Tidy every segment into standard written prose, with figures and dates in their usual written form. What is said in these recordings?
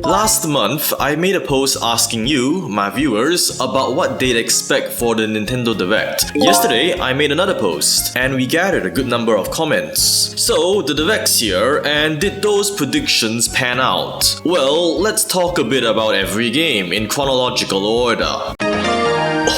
Last month, I made a post asking you, my viewers, about what they'd expect for the Nintendo Direct. Yesterday, I made another post, and we gathered a good number of comments. So, the Direct's here, and did those predictions pan out? Well, let's talk a bit about every game in chronological order.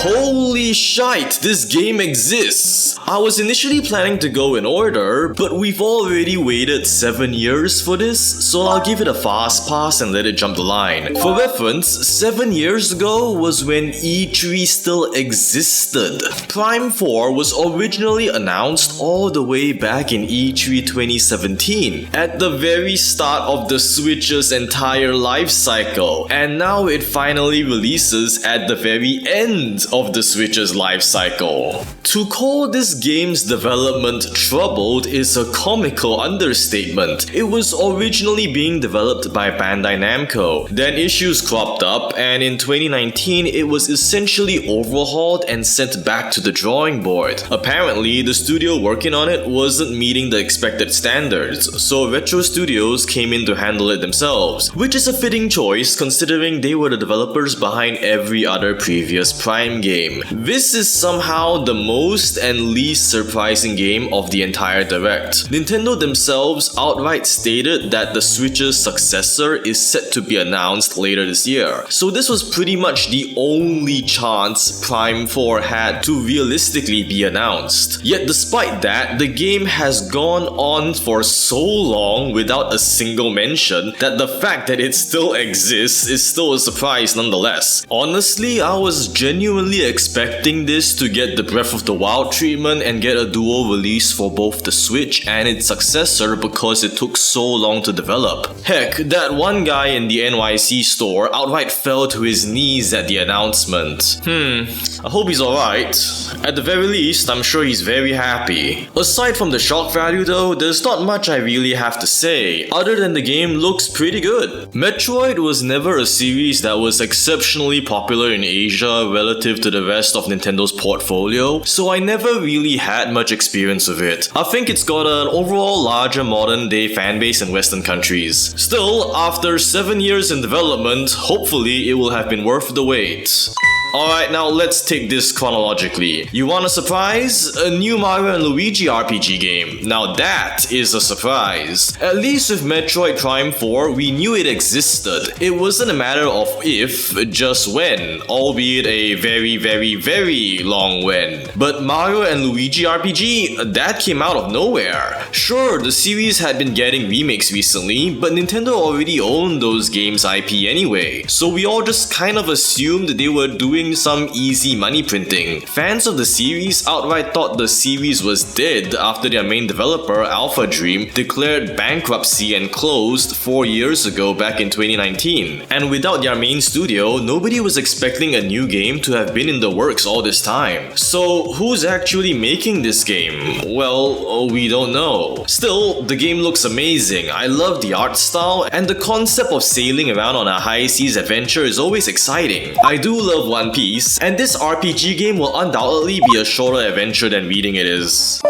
Holy shite, this game exists! I was initially planning to go in order, but we've already waited 7 years for this, so I'll give it a fast pass and let it jump the line. For reference, 7 years ago was when E3 still existed. Prime 4 was originally announced all the way back in E3 2017, at the very start of the Switch's entire life cycle, and now it finally releases at the very end of the Switch's life cycle. To call this game's development troubled is a comical understatement. It was originally being developed by Bandai Namco. Then issues cropped up, and in 2019 it was essentially overhauled and sent back to the drawing board. Apparently, the studio working on it wasn't meeting the expected standards, so Retro Studios came in to handle it themselves, which is a fitting choice considering they were the developers behind every other previous Prime game. This is somehow the most and least surprising game of the entire Direct. Nintendo themselves outright stated that the Switch's successor is set to be announced later this year, so this was pretty much the only chance Prime 4 had to realistically be announced. Yet despite that, the game has gone on for so long without a single mention that the fact that it still exists is still a surprise nonetheless. Honestly, I was genuinely expecting this to get the Breath of the Wild treatment and get a dual release for both the Switch and its successor because it took so long to develop. Heck, that one guy in the NYC store outright fell to his knees at the announcement. I hope he's alright. At the very least, I'm sure he's very happy. Aside from the shock value though, there's not much I really have to say, other than the game looks pretty good. Metroid was never a series that was exceptionally popular in Asia relative to the rest of Nintendo's portfolio, so I never really had much experience with it. I think it's got an overall larger modern day fanbase in Western countries. Still, after 7 years in development, hopefully it will have been worth the wait. Alright, now let's take this chronologically. You want a surprise? A new Mario and Luigi RPG game. Now that is a surprise. At least with Metroid Prime 4, we knew it existed. It wasn't a matter of if, just when, albeit a very long when. But Mario and Luigi RPG, that came out of nowhere. Sure, the series had been getting remakes recently, but Nintendo already owned those games' IP anyway, so we all just kind of assumed they were doing some easy money printing. Fans of the series outright thought the series was dead after their main developer, Alpha Dream, declared bankruptcy and closed 4 years ago back in 2019. And without their main studio, nobody was expecting a new game to have been in the works all this time. So who's actually making this game? Well, we don't know. Still, the game looks amazing. I love the art style, and the concept of sailing around on a high seas adventure is always exciting. I do love One Piece, and this RPG game will undoubtedly be a shorter adventure than reading it is.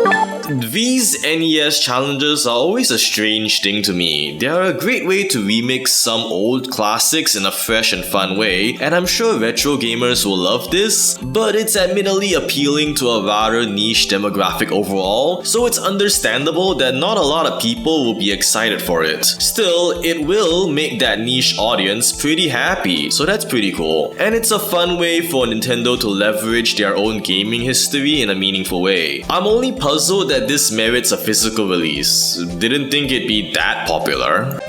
These NES challenges are always a strange thing to me. They are a great way to remix some old classics in a fresh and fun way, and I'm sure retro gamers will love this, but it's admittedly appealing to a rather niche demographic overall, so it's understandable that not a lot of people will be excited for it. Still, it will make that niche audience pretty happy, so that's pretty cool. And it's a fun way for Nintendo to leverage their own gaming history in a meaningful way. I'm only puzzled that this merits a physical release. Didn't think it'd be that popular.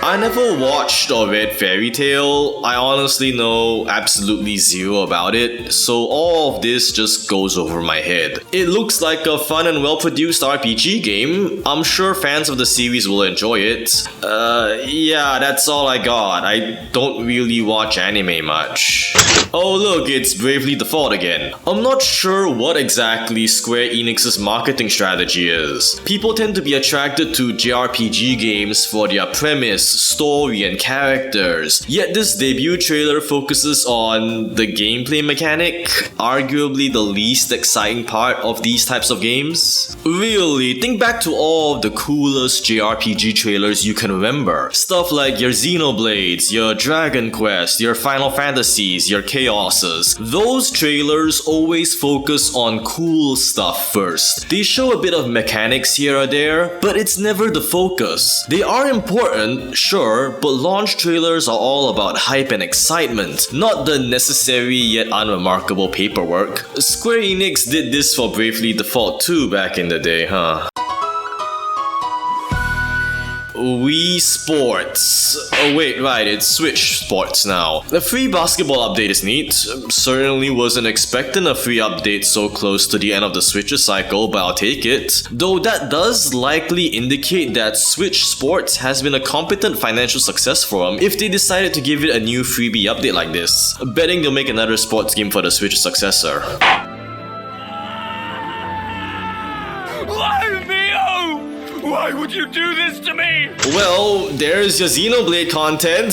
I never watched or read Fairy Tail. I honestly know absolutely zero about it, so all of this just goes over my head. It looks like a fun and well-produced RPG game. I'm sure fans of the series will enjoy it. Yeah, that's all I got. I don't really watch anime much. Oh look, it's Bravely Default again. I'm not sure what exactly Square Enix's marketing strategy is. People tend to be attracted to JRPG games for their premise, story, and characters. Yet this debut trailer focuses on the gameplay mechanic, arguably the least exciting part of these types of games. Really, think back to all of the coolest JRPG trailers you can remember. Stuff like your Xenoblades, your Dragon Quest, your Final Fantasies, your Chaoses. Those trailers always focus on cool stuff first. They show a bit of mechanics here or there, but it's never the focus. They are important, sure, but launch trailers are all about hype and excitement, not the necessary yet unremarkable paperwork. Square Enix did this for Bravely Default 2 back in the day, huh? Wii Sports. Oh wait, right, it's Switch Sports now. The free basketball update is neat. Certainly wasn't expecting a free update so close to the end of the Switch's cycle, but I'll take it. Though that does likely indicate that Switch Sports has been a competent financial success for them if they decided to give it a new freebie update like this. Betting they'll make another sports game for the Switch successor. Why would you do this to me? Well, there's your Xenoblade content.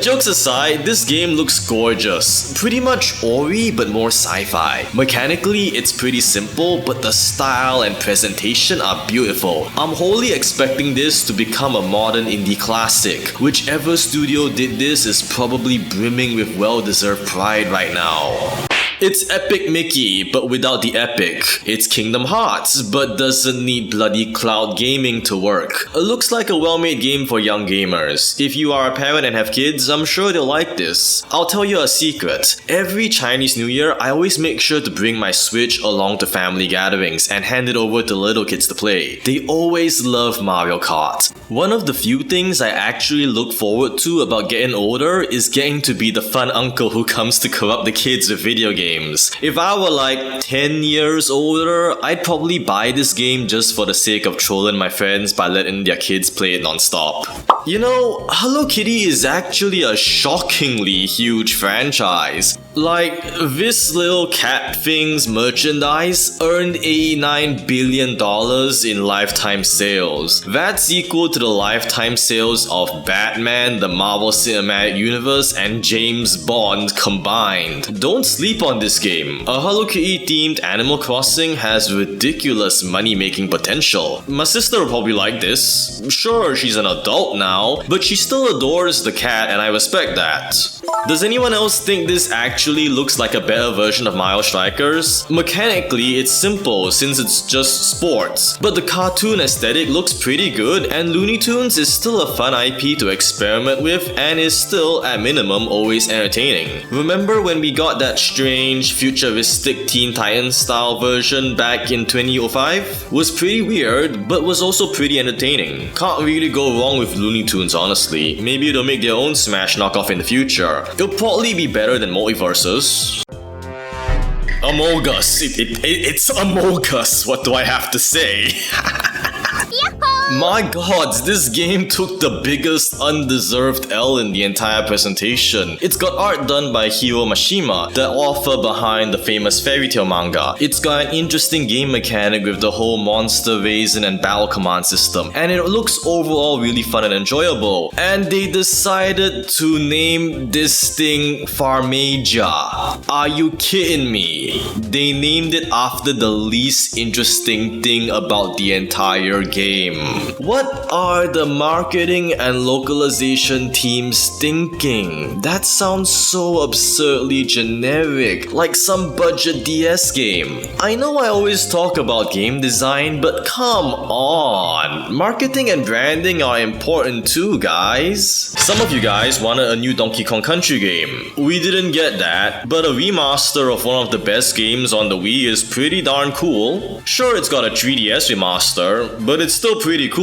Jokes aside, this game looks gorgeous. Pretty much Ori, but more sci-fi. Mechanically, it's pretty simple, but the style and presentation are beautiful. I'm wholly expecting this to become a modern indie classic. Whichever studio did this is probably brimming with well-deserved pride right now. It's Epic Mickey, but without the epic. It's Kingdom Hearts, but doesn't need bloody cloud gaming to work. It looks like a well-made game for young gamers. If you are a parent and have kids, I'm sure they'll like this. I'll tell you a secret. Every Chinese New Year, I always make sure to bring my Switch along to family gatherings and hand it over to little kids to play. They always love Mario Kart. One of the few things I actually look forward to about getting older is getting to be the fun uncle who comes to corrupt the kids with video games. If I were like 10 years older, I'd probably buy this game just for the sake of trolling my friends by letting their kids play it non-stop. You know, Hello Kitty is actually a shockingly huge franchise. Like, this little cat thing's merchandise earned $89 billion in lifetime sales. That's equal to the lifetime sales of Batman, the Marvel Cinematic Universe, and James Bond combined. Don't sleep on this game. A Hello Kitty themed Animal Crossing has ridiculous money-making potential. My sister will probably like this. Sure, she's an adult now, but she still adores the cat and I respect that. Does anyone else think this actually looks like a better version of Mario Strikers? Mechanically, it's simple since it's just sports, but the cartoon aesthetic looks pretty good and Looney Tunes is still a fun IP to experiment with and is still, at minimum, always entertaining. Remember when we got that strange, futuristic Teen Titans style version back in 2005? Was pretty weird, but was also pretty entertaining. Can't really go wrong with Looney Tunes, honestly. Maybe they'll make their own Smash knockoff in the future. It'll probably be better than Multiversus. Among Us. It's Among Us, what do I have to say? My god, this game took the biggest undeserved L in the entire presentation. It's got art done by Hiro Mashima, the author behind the famous fairy tale manga. It's got an interesting game mechanic with the whole monster raising and battle command system, and it looks overall really fun and enjoyable. And they decided to name this thing Farmagia. Are you kidding me? They named it after the least interesting thing about the entire game. What are the marketing and localization teams thinking? That sounds so absurdly generic, like some budget DS game. I know I always talk about game design, but come on. Marketing and branding are important too, guys. Some of you guys wanted a new Donkey Kong Country game. We didn't get that, but a remaster of one of the best games on the Wii is pretty darn cool. Sure, it's got a 3DS remaster, but it's still pretty cool.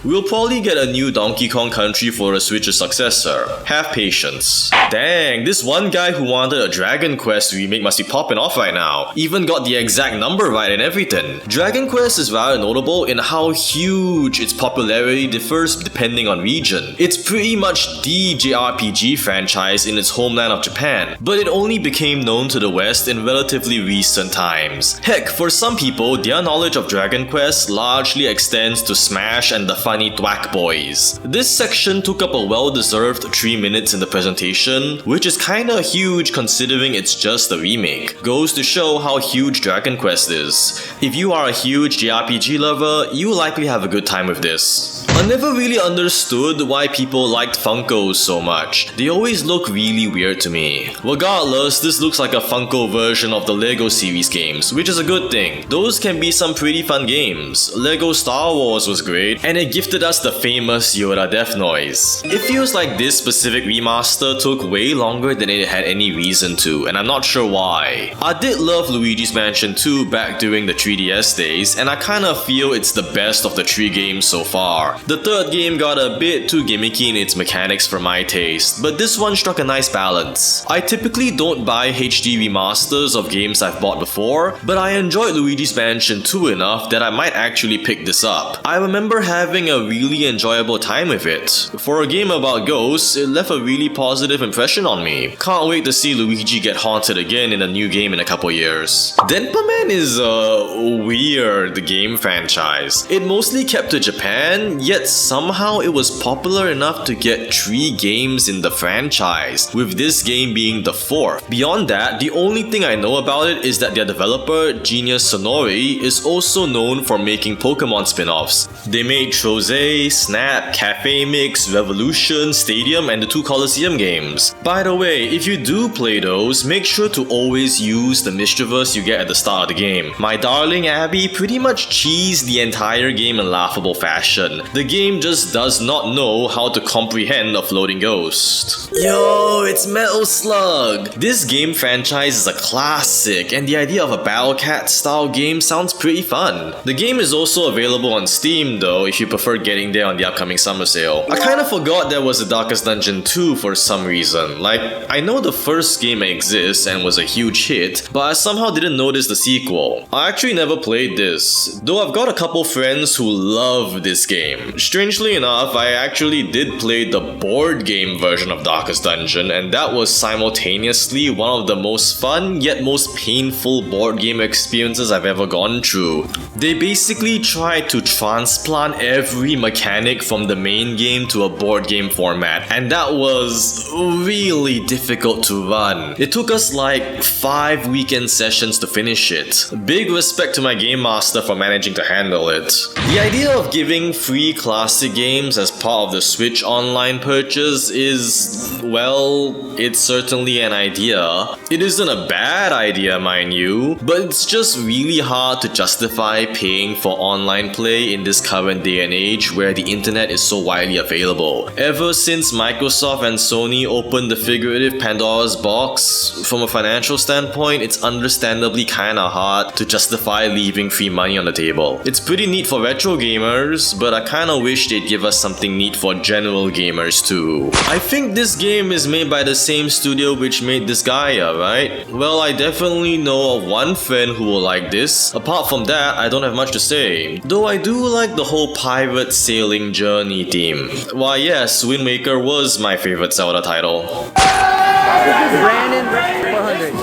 We'll probably get a new Donkey Kong Country for a Switch's successor. Have patience. Dang, this one guy who wanted a Dragon Quest remake must be popping off right now. Even got the exact number right and everything. Dragon Quest is rather notable in how huge its popularity differs depending on region. It's pretty much the JRPG franchise in its homeland of Japan, but it only became known to the West in relatively recent times. Heck, for some people, their knowledge of Dragon Quest largely extends to Smash and the funny Thwack Boys. This section took up a well-deserved 3 minutes in the presentation, which is kinda huge considering it's just a remake. Goes to show how huge Dragon Quest is. If you are a huge JRPG lover, you likely have a good time with this. I never really understood why people liked Funkos so much. They always look really weird to me. Regardless, this looks like a Funko version of the LEGO series games, which is a good thing. Those can be some pretty fun games. LEGO Star Wars was great, and it gifted us the famous Yoda death noise. It feels like this specific remaster took way longer than it had any reason to, and I'm not sure why. I did love Luigi's Mansion 2 back during the 3DS days, and I kinda feel it's the best of the 3 games so far. The third game got a bit too gimmicky in its mechanics for my taste, but this one struck a nice balance. I typically don't buy HD remasters of games I've bought before, but I enjoyed Luigi's Mansion 2 enough that I might actually pick this up. I remember having a really enjoyable time with it. For a game about ghosts, it left a really positive impression on me. Can't wait to see Luigi get haunted again in a new game in a couple years. Denman is a weird game franchise. It mostly kept to Japan, yet somehow it was popular enough to get 3 games in the franchise, with this game being the 4th. Beyond that, the only thing I know about it is that their developer, Genius Sonori, is also known for making Pokemon spin-offs. They made Troze, Snap, Cafe Mix, Revolution, Stadium, and the 2 Colosseum games. By the way, if you do play those, make sure to always use the Mischievous you get at the start of the game. My darling Abby pretty much cheesed the entire game in laughable fashion. The game just does not know how to comprehend a floating ghost. Yo, it's Metal Slug! This game franchise is a classic, and the idea of a Battle Cat style game sounds pretty fun. The game is also available on Steam though, if you prefer getting there on the upcoming summer sale. I kinda forgot there was a Darkest Dungeon 2 for some reason. Like, I know the first game exists and was a huge hit, but I somehow didn't notice the sequel. I actually never played this, though I've got a couple friends who love this game. Strangely enough, I actually did play the board game version of Darkest Dungeon, and that was simultaneously one of the most fun yet most painful board game experiences I've ever gone through. They basically tried to transplant every mechanic from the main game to a board game format, and that was really difficult to run. It took us like 5 weekend sessions to finish it. Big respect to my game master for managing to handle it. The idea of giving free classic games as part of the Switch online purchase is, well, it's certainly an idea. It isn't a bad idea, mind you, but it's just really hard to justify paying for online play in this current day and age where the internet is so widely available. Ever since Microsoft and Sony opened the figurative Pandora's box, from a financial standpoint, it's understandably kinda hard to justify leaving free money on the table. It's pretty neat for retro gamers, but I kinda wish they'd give us something neat for general gamers too. I think this game is made by the same studio which made Disgaea, right? Well, I definitely know of one friend who will like this. Apart from that, I don't have much to say. Though I do like the whole pirate sailing journey theme. Why yes, Wind Waker was my favorite Zelda title. Brandon 400.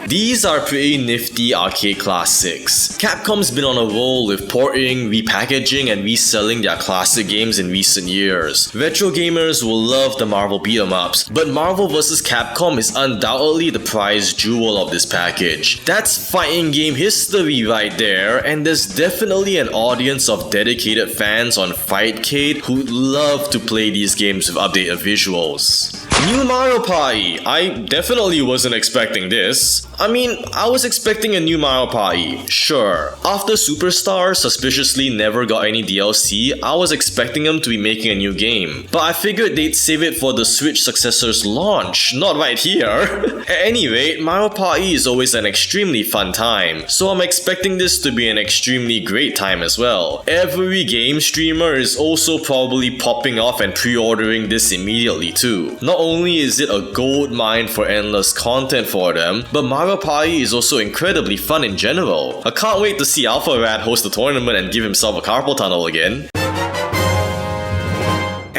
These are pretty nifty arcade classics. Capcom's been on a roll with porting, repackaging, and reselling their classic games in recent years. Retro gamers will love the Marvel beat-em-ups, but Marvel vs. Capcom is undoubtedly the prize jewel of this package. That's fighting game history right there, and there's definitely an audience of dedicated fans on Fightcade who'd love to play these games with updated visuals. New Mario Party! I definitely wasn't expecting this. I mean, I was expecting a new Mario Party, sure. After Superstar suspiciously never got any DLC, I was expecting them to be making a new game. But I figured they'd save it for the Switch successor's launch, not right here. At any rate, Mario Party is always an extremely fun time, so I'm expecting this to be an extremely great time as well. Every game streamer is also probably popping off and pre-ordering this immediately too. Not only is it a gold mine for endless content for them, but Mario Party is also incredibly fun in general. I can't wait to see Alpha Rat host the tournament and give himself a carpal tunnel again.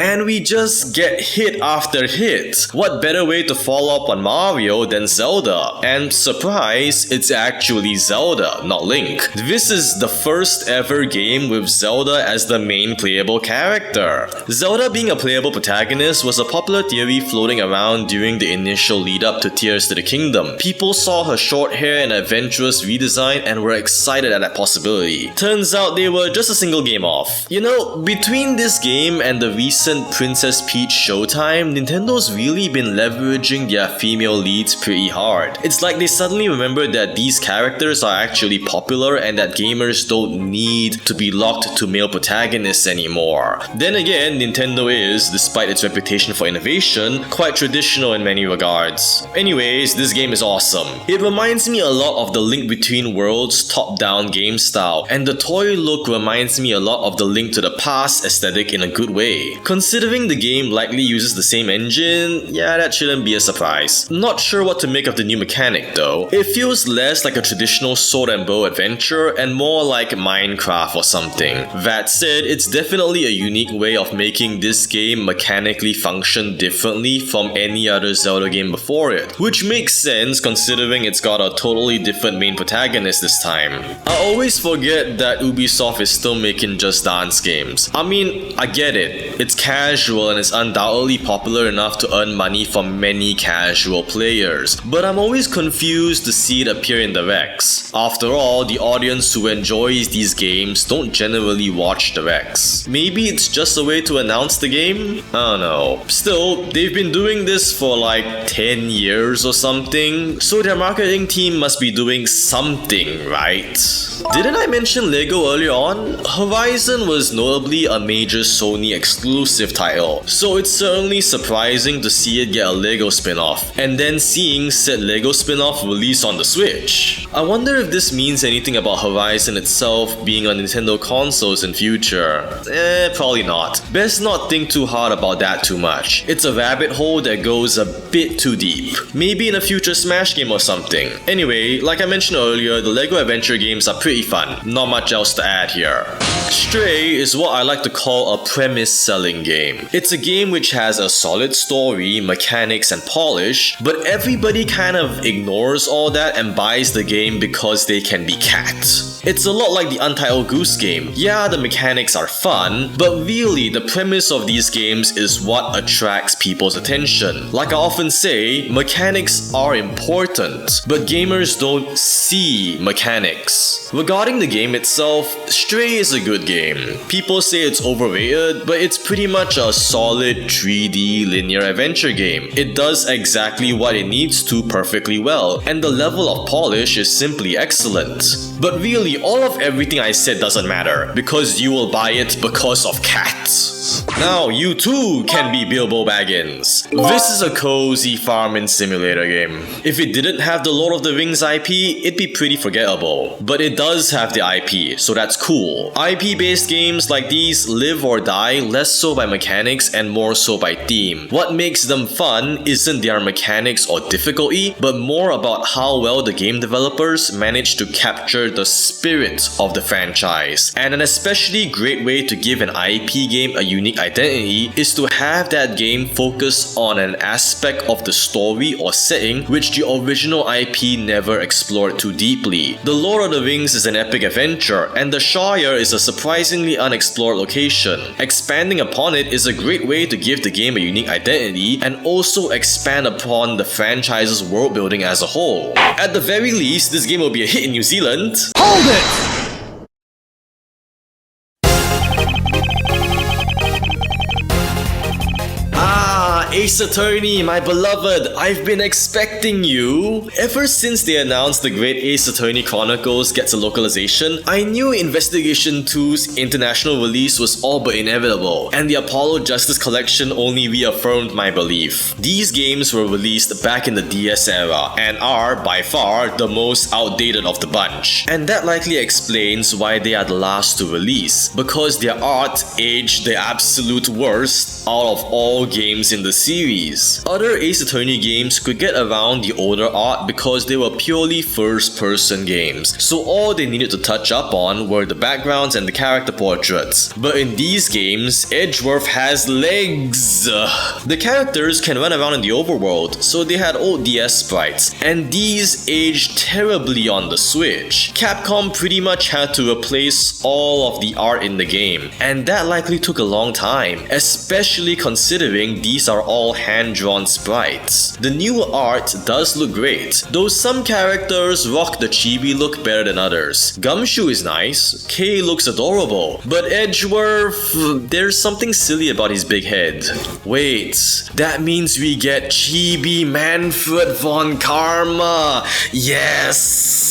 and we just get hit after hit. What better way to follow up on Mario than Zelda? And surprise, it's actually Zelda, not Link. This is the first ever game with Zelda as the main playable character. Zelda being a playable protagonist was a popular theory floating around during the initial lead up to Tears to the Kingdom. People saw her short hair and adventurous redesign and were excited at that possibility. Turns out they were just a single game off. You know, between this game and the recent Princess Peach Showtime, Nintendo's really been leveraging their female leads pretty hard. It's like they suddenly remembered that these characters are actually popular and that gamers don't need to be locked to male protagonists anymore. Then again, Nintendo is, despite its reputation for innovation, quite traditional in many regards. Anyways, this game is awesome. It reminds me a lot of the Link Between Worlds top-down game style, and the toy look reminds me a lot of the Link to the Past aesthetic in a good way. Considering the game likely uses the same engine, yeah, that shouldn't be a surprise. Not sure what to make of the new mechanic though. It feels less like a traditional sword and bow adventure and more like Minecraft or something. That said, it's definitely a unique way of making this game mechanically function differently from any other Zelda game before it, which makes sense considering it's got a totally different main protagonist this time. I always forget that Ubisoft is still making just dance games. I mean, I get it. It's casual and it's undoubtedly popular enough to earn money from many casual players, but I'm always confused to see it appear in the Rex. After all, the audience who enjoys these games don't generally watch the Rex. Maybe it's just a way to announce the game? I don't know. Still, they've been doing this for like 10 years or something, so their marketing team must be doing something right. Didn't I mention Lego earlier on? Horizon was notably a major Sony exclusive title, so it's certainly surprising to see it get a Lego spin-off, and then seeing said Lego spin-off release on the Switch. I wonder if this means anything about Horizon itself being on Nintendo consoles in future. Probably not. Best not think too hard about that too much. It's a rabbit hole that goes a bit too deep. Maybe in a future Smash game or something. Anyway, like I mentioned earlier, the Lego adventure games are pretty fun. Not much else to add here. Stray is what I like to call a premise-selling game. It's a game which has a solid story, mechanics, and polish, but everybody kind of ignores all that and buys the game because they can be cat. It's a lot like the Untitled Goose Game. Yeah, the mechanics are fun, but really the premise of these games is what attracts people's attention. Like I often say, mechanics are important, but gamers don't see mechanics. Regarding the game itself, Stray is a good game. People say it's overrated, but it's pretty much a solid 3D linear adventure game. It does exactly what it needs to perfectly well, and the level of polish is simply excellent. But really, all of everything I said doesn't matter, because you will buy it because of cats. Now, you too can be Billbo Bagins. This is a cozy farming simulator game. If it didn't have the Lord of the Rings IP, it'd be pretty forgettable. But it does have the IP, so that's cool. IP-based games like these live or die less so by mechanics and more so by theme. What makes them fun isn't their mechanics or difficulty, but more about how well the game developers manage to capture the spirit of the franchise. And an especially great way to give an IP game a unique identity is to have that game focus on an aspect of the story or setting which the original IP never explored too deeply. The Lord of the Rings is an epic adventure, and the Shire is a surprisingly unexplored location. Expanding upon it is a great way to give the game a unique identity and also expand upon the franchise's world building as a whole. At the very least, this game will be a hit in New Zealand. Hold it! Ace Attorney, my beloved, I've been expecting you. Ever since they announced the great Ace Attorney Chronicles gets a localization, I knew Investigation 2's international release was all but inevitable, and the Apollo Justice Collection only reaffirmed my belief. These games were released back in the DS era, and are, by far, the most outdated of the bunch. And that likely explains why they are the last to release, because their art aged the absolute worst out of all games in the series. Other Ace Attorney games could get around the older art because they were purely first-person games, so all they needed to touch up on were the backgrounds and the character portraits. But in these games, Edgeworth has legs! The characters can run around in the overworld, so they had old DS sprites, and these aged terribly on the Switch. Capcom pretty much had to replace all of the art in the game, and that likely took a long time, especially considering these are all hand-drawn sprites. The new art does look great, though some characters rock the chibi look better than others. Gumshoe is nice, Kay looks adorable, but Edgeworth, there's something silly about his big head. Wait, that means we get chibi Manfred von Karma! Yes!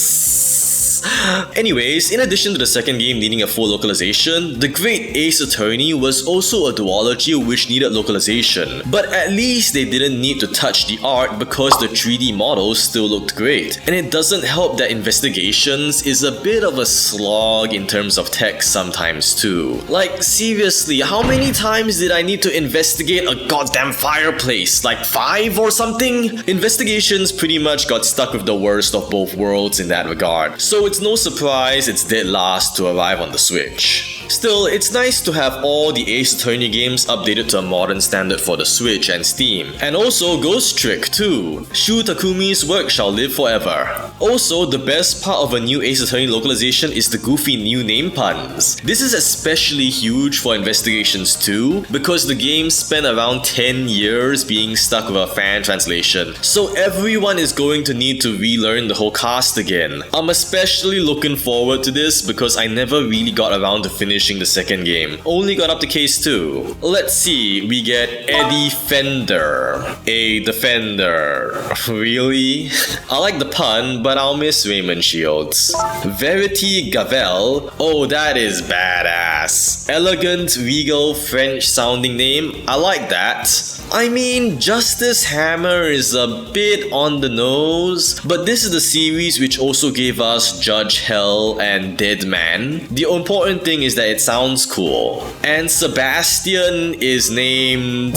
Anyways, in addition to the second game needing a full localization, the Great Ace Attorney was also a duology which needed localization. But at least they didn't need to touch the art because the 3D models still looked great. And it doesn't help that Investigations is a bit of a slog in terms of text sometimes too. Like, seriously, how many times did I need to investigate a goddamn fireplace? Like 5 or something? Investigations pretty much got stuck with the worst of both worlds in that regard. So it's no surprise it's dead last to arrive on the Switch. Still, it's nice to have all the Ace Attorney games updated to a modern standard for the Switch and Steam. And also Ghost Trick too. Shu Takumi's work shall live forever. Also, the best part of a new Ace Attorney localization is the goofy new name puns. This is especially huge for Investigations 2 because the game spent around 10 years being stuck with a fan translation. So everyone is going to need to relearn the whole cast again. I'm especially looking forward to this because I never really got around to finishing the second game. Only got up to case 2. Let's see, we get Eddie Fender. A defender. Really? I like the pun, but I'll miss Raymond Shields. Verity Gavel. Oh, that is badass. Elegant, regal, French sounding name. I like that. I mean, Justice Hammer is a bit on the nose, but this is the series which also gave us Judge Hell and Deadman. The important thing is that it sounds cool. And Sebastian is named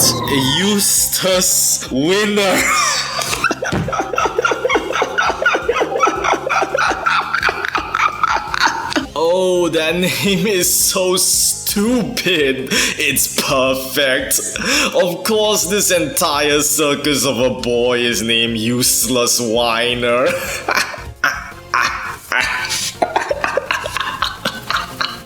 Eustace Winner. Oh, that name is so stupid. It's perfect. Of course, this entire circus of a boy is named Useless Whiner.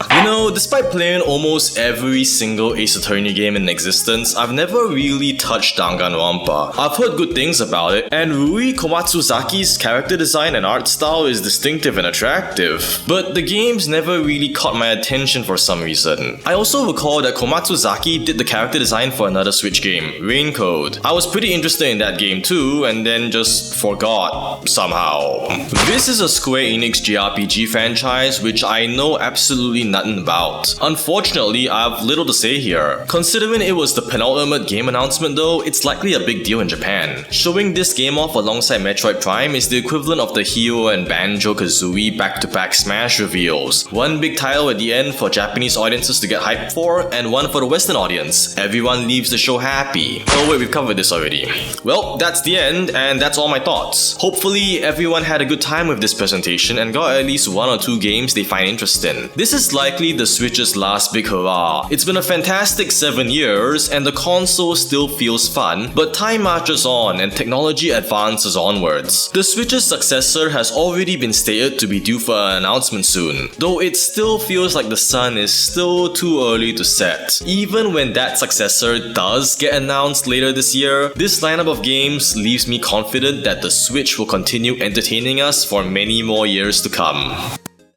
You know, despite playing almost every single Ace Attorney game in existence, I've never really touched Danganronpa. I've heard good things about it, and Rui Komatsuzaki's character design and art style is distinctive and attractive. But the games never really caught my attention for some reason. I also recall that Komatsuzaki did the character design for another Switch game, Raincode. I was pretty interested in that game too, and then just forgot somehow. This is a Square Enix JRPG franchise which I know absolutely nothing about. Unfortunately, I have little to say here. Considering it was the penultimate game announcement though, it's likely a big deal in Japan. Showing this game off alongside Metroid Prime is the equivalent of the Hero and Banjo-Kazooie back-to-back Smash reveals. One big title at the end for Japanese audiences to get hyped for, and one for the Western audience. Everyone leaves the show happy. Oh wait, we've covered this already. Well, that's the end, and that's all my thoughts. Hopefully, everyone had a good time with this presentation and got at least 1 or 2 games they find interesting. This is likely the Switch's last big hurrah. It's been a fantastic 7 years and the console still feels fun, but time marches on and technology advances onwards. The Switch's successor has already been stated to be due for an announcement soon, though it still feels like the sun is still too early to set. Even when that successor does get announced later this year, this lineup of games leaves me confident that the Switch will continue entertaining us for many more years to come.